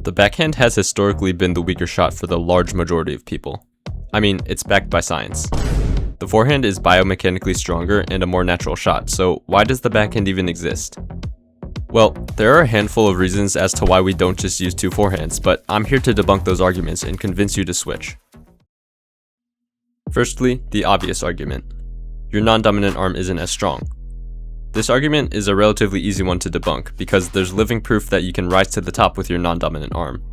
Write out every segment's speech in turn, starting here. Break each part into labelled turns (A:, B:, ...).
A: The backhand has historically been the weaker shot for the large majority of people. I mean, it's backed by science. The forehand is biomechanically stronger and a more natural shot, so why does the backhand even exist? Well, there are a handful of reasons as to why we don't just use two forehands, but I'm here to debunk those arguments and convince you to switch. Firstly, the obvious argument. Your non-dominant arm isn't as strong. This argument is a relatively easy one to debunk because there's living proof that you can rise to the top with your non-dominant arm.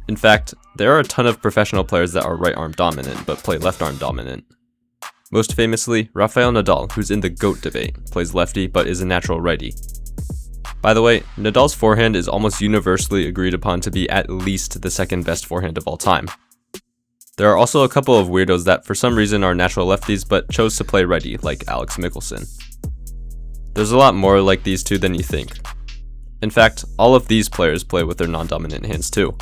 A: In fact, there are a ton of professional players that are right arm dominant but play left arm dominant. Most famously, Rafael Nadal, who's in the GOAT debate, plays lefty but is a natural righty. By the way, Nadal's forehand is almost universally agreed upon to be at least the second best forehand of all time. There are also a couple of weirdos that for some reason are natural lefties but chose to play righty, like Alex Mickelson. There's a lot more like these two than you think. In fact, all of these players play with their non-dominant hands too.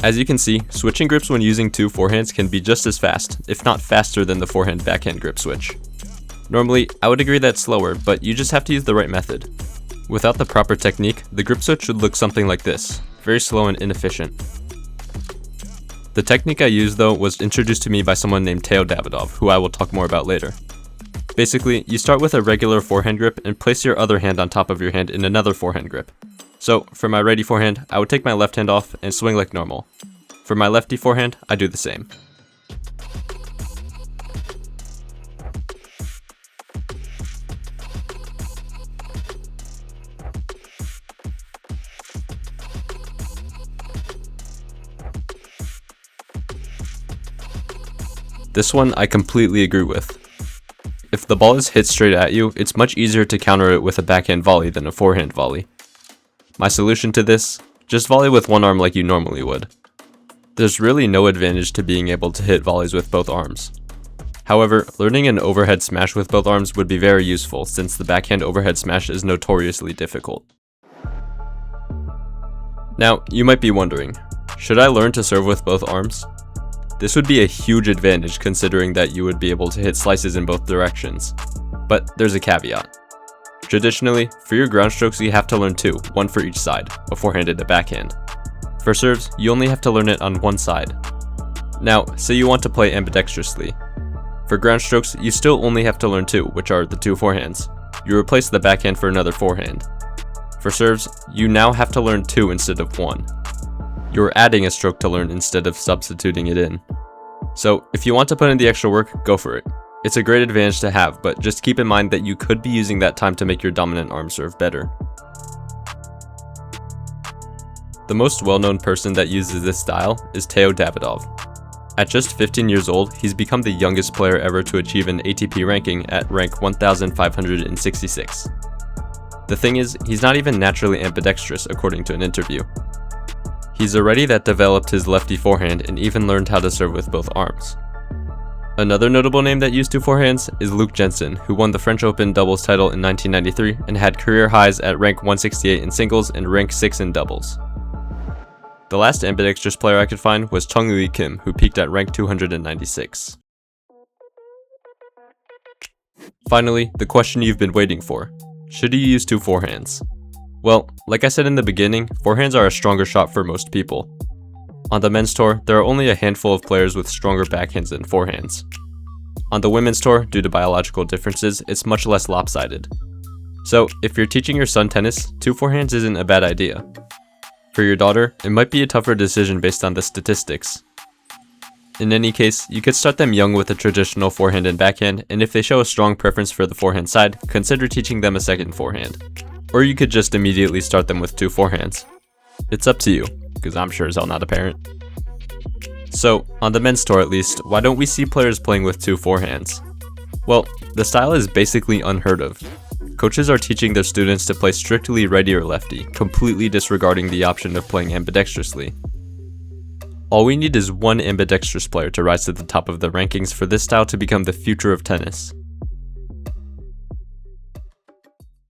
A: As you can see, switching grips when using two forehands can be just as fast, if not faster than the forehand-backhand grip switch. Normally, I would agree that's slower, but you just have to use the right method. Without the proper technique, the grip switch should look something like this, very slow and inefficient. The technique I used though was introduced to me by someone named Teo Davidov, who I will talk more about later. Basically, you start with a regular forehand grip and place your other hand on top of your hand in another forehand grip. So, for my righty forehand, I would take my left hand off and swing like normal. For my lefty forehand, I do the same. This one I completely agree with. If the ball is hit straight at you, it's much easier to counter it with a backhand volley than a forehand volley. My solution to this? Just volley with one arm like you normally would. There's really no advantage to being able to hit volleys with both arms. However, learning an overhead smash with both arms would be very useful since the backhand overhead smash is notoriously difficult. Now, you might be wondering, should I learn to serve with both arms? This would be a huge advantage considering that you would be able to hit slices in both directions. But there's a caveat. Traditionally, for your ground strokes you have to learn two, one for each side, a forehand and a backhand. For serves, you only have to learn it on one side. Now, say you want to play ambidextrously. For ground strokes, you still only have to learn two, which are the two forehands. You replace the backhand for another forehand. For serves, you now have to learn two instead of one. You're adding a stroke to learn instead of substituting it in. So, if you want to put in the extra work, go for it. It's a great advantage to have, but just keep in mind that you could be using that time to make your dominant arm serve better. The most well-known person that uses this style is Teo Davidov. At just 15 years old, he's become the youngest player ever to achieve an ATP ranking at rank 1566. The thing is, he's not even naturally ambidextrous according to an interview. He's a righty that developed his lefty forehand and even learned how to serve with both arms. Another notable name that used two forehands is Luke Jensen, who won the French Open doubles title in 1993 and had career highs at rank 168 in singles and rank 6 in doubles. The last ambidextrous player I could find was Chung-Lee Kim, who peaked at rank 296. Finally, the question you've been waiting for. Should you use two forehands? Well, like I said in the beginning, forehands are a stronger shot for most people. On the men's tour, there are only a handful of players with stronger backhands than forehands. On the women's tour, due to biological differences, it's much less lopsided. So, if you're teaching your son tennis, two forehands isn't a bad idea. For your daughter, it might be a tougher decision based on the statistics. In any case, you could start them young with a traditional forehand and backhand, and if they show a strong preference for the forehand side, consider teaching them a second forehand. Or you could just immediately start them with two forehands. It's up to you, because I'm sure as hell not a parent. So, on the men's tour at least, why don't we see players playing with two forehands? Well, the style is basically unheard of. Coaches are teaching their students to play strictly righty or lefty, completely disregarding the option of playing ambidextrously. All we need is one ambidextrous player to rise to the top of the rankings for this style to become the future of tennis.